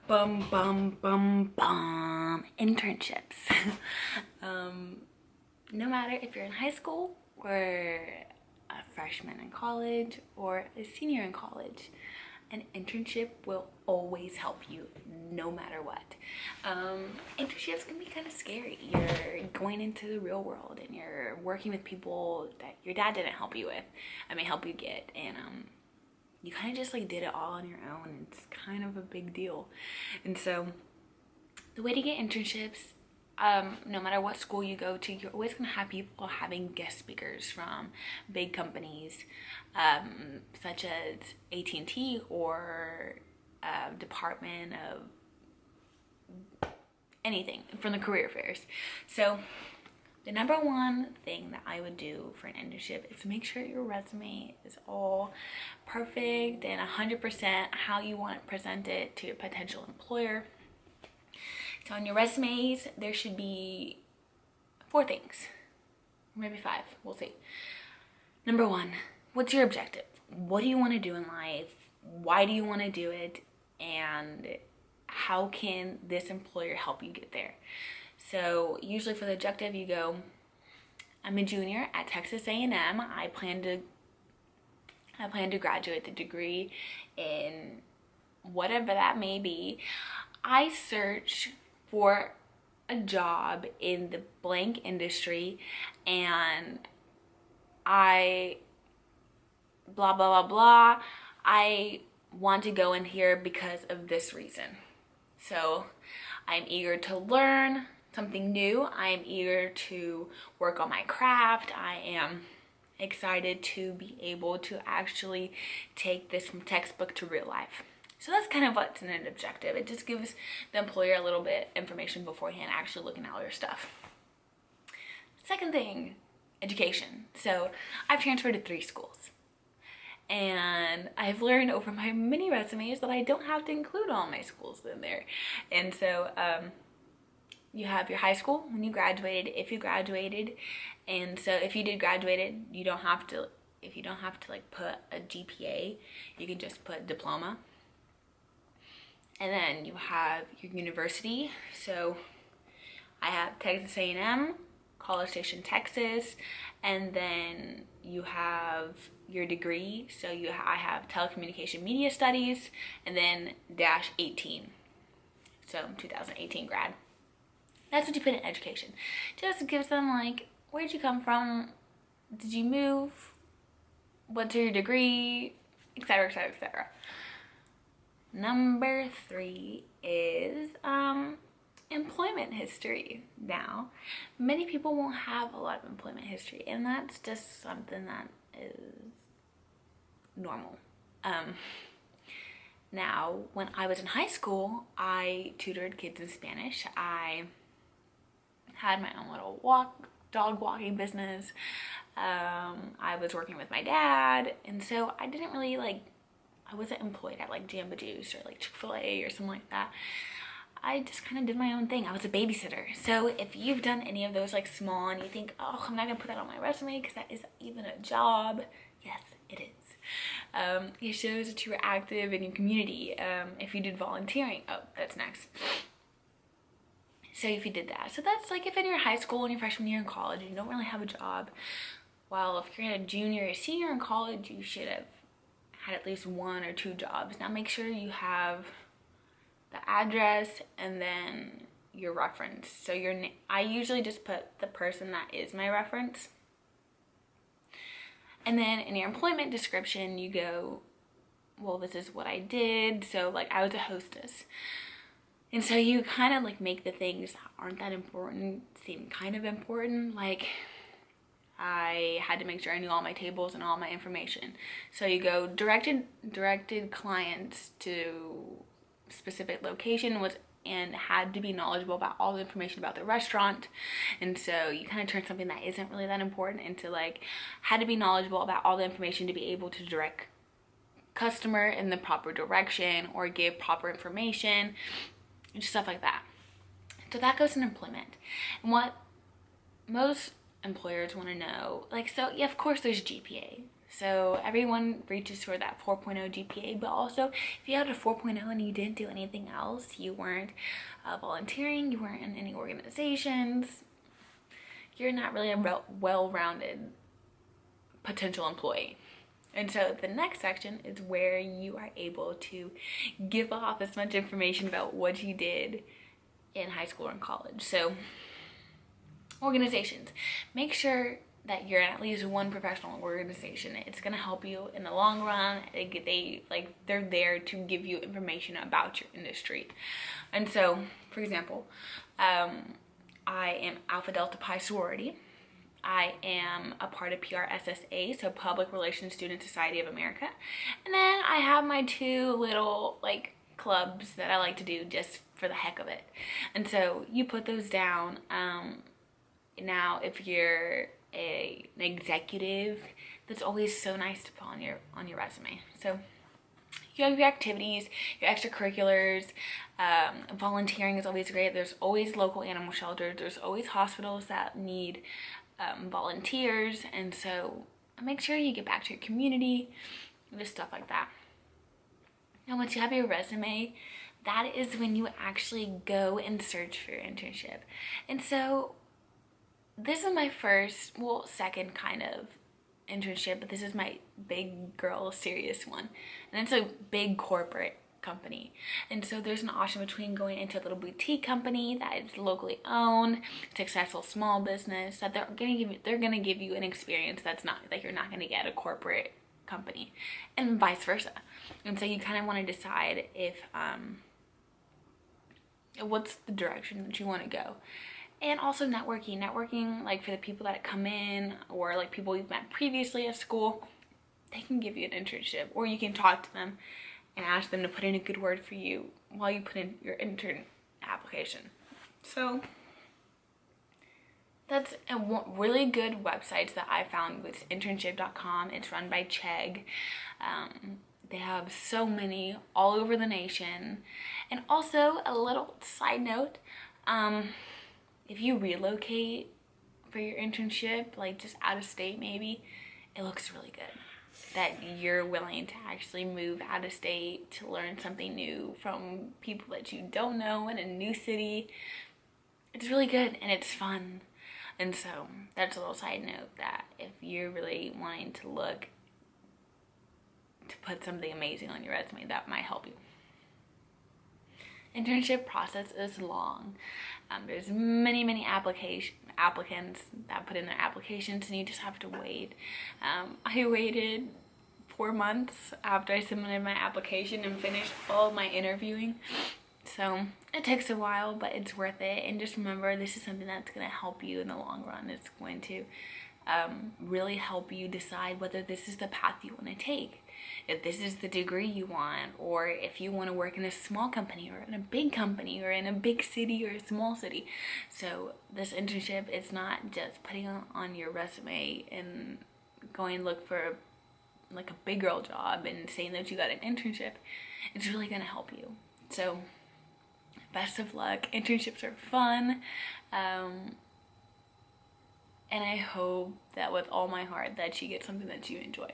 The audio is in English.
Bum, bum, bum, bum. Internships. No matter if you're in high school or a freshman in college or a senior in college, an internship will always help you no matter what. Internships can be kind of scary. You're going into the real world and you're working with people that your dad didn't help you with. Help you get. And you kind of just like did it all on your own. It's kind of a big deal. And so the way to get internships, no matter what school you go to, you're always gonna have people having guest speakers from big companies, such as AT&T or Department of anything from the career fairs. So the number one thing that I would do for an internship is make sure your resume is all perfect and 100% how you want to present it to your potential employer. So on your resumes, there should be 4 things, or maybe 5, we'll see. Number 1, what's your objective? What do you want to do in life? Why do you want to do it? And how can this employer help you get there? So usually for the objective, you go, I'm a junior at Texas A&M. I plan to graduate the degree in whatever that may be. I search for a job in the blank industry and I blah, blah, blah, blah. I want to go in here because of this reason. So I'm eager to learn something new. I am eager to work on my craft. I am excited to be able to actually take this from textbook to real life. So that's kind of what's an objective. It just gives the employer a little bit information beforehand, actually looking at all your stuff. Second thing, education. So I've transferred to 3 schools. And I've learned over my many resumes that I don't have to include all my schools in there. And so you have your high school when you graduated, if you graduated. And so if you did graduated, you don't have to, if you don't have to like put a GPA, you can just put diploma. And then you have your university. So I have Texas A&M, College Station, Texas, and then you have your degree. So I have telecommunication media studies, and then -18. So 2018 grad. That's what you put in education. Just gives them like, where'd you come from? Did you move? What's your degree? Etc, etc, etc. Number 3 is employment history. Now, many people won't have a lot of employment history, and that's just something that is normal. Now, when I was in high school, I tutored kids in Spanish. I had my own little dog walking business. I was working with my dad, and so I didn't really I wasn't employed at like Jamba Juice or like Chick-fil-A or something like that. I just kind of did my own thing. I was a babysitter. So if you've done any of those like small and you think, oh, I'm not gonna put that on my resume because that is even a job. Yes, it is. It shows that you were active in your community. If you did volunteering, oh, that's next. So if you did that. So that's like if in your high school and your freshman year in college, you don't really have a job. Well, if you're in a junior or senior in college, you should have had at least 1 or 2 jobs. Now make sure you have the address and then your reference. So I usually just put the person that is my reference. And then in your employment description, you go, well, this is what I did. So like I was a hostess. And so you kind of like make the things that aren't that important seem kind of important. Like I had to make sure I knew all my tables and all my information. So you go directed clients to specific location and had to be knowledgeable about all the information about the restaurant. And so you kind of turn something that isn't really that important into like had to be knowledgeable about all the information to be able to direct customer in the proper direction or give proper information and stuff like that. So that goes in employment. And what most employers want to know, like, so yeah, of course there's GPA. So everyone reaches for that 4.0 GPA, but also if you had a 4.0 and you didn't do anything else, you weren't volunteering, you weren't in any organizations, you're not really a well-rounded potential employee. And so the next section is where you are able to give off as much information about what you did in high school or in college. So organizations, make sure that you're in at least one professional organization. It's gonna help you in the long run. They're there to give you information about your industry. And so, for example, I am Alpha Delta Pi sorority. I am a part of PRSSA, so Public Relations Student Society of America. And then I have my two little clubs that I like to do just for the heck of it. And so you put those down. Now, if you're an executive, that's always so nice to put on your resume. So you have your activities, your extracurriculars, volunteering is always great. There's always local animal shelters. There's always hospitals that need volunteers, and so make sure you get back to your community, just stuff like that. Now, once you have your resume, that is when you actually go and search for your internship. And so this is my second kind of internship, but this is my big girl serious one, and it's a big corporate company. And so there's an option between going into a little boutique company that is locally owned, successful small business, that they're gonna give you an experience that's not like you're not gonna get at a corporate company, and vice versa. And so you kind of want to decide if what's the direction that you want to go. And also networking, like for the people that come in or like people you've met previously at school, they can give you an internship, or you can talk to them and ask them to put in a good word for you while you put in your intern application. So that's a really good website that I found with internship.com. It's run by Chegg. They have so many all over the nation. And also, a little side note, if you relocate for your internship, like just out of state maybe, it looks really good that you're willing to actually move out of state to learn something new from people that you don't know in a new city. It's really good and it's fun. And so that's a little side note, that if you're really wanting to look to put something amazing on your resume, that might help you. Internship process is long. There's many applicants that put in their applications, and you just have to wait. I waited 4 months after I submitted my application and finished all my interviewing. So it takes a while, but it's worth it. And just remember, this is something that's going to help you in the long run. It's going to really help you decide whether this is the path you want to take. If this is the degree you want, or if you want to work in a small company or in a big company or in a big city or a small city. So this internship is not just putting on your resume and going look for like a big girl job and saying that you got an internship. It's really going to help you. So best of luck. Internships are fun. And I hope that with all my heart that you get something that you enjoy.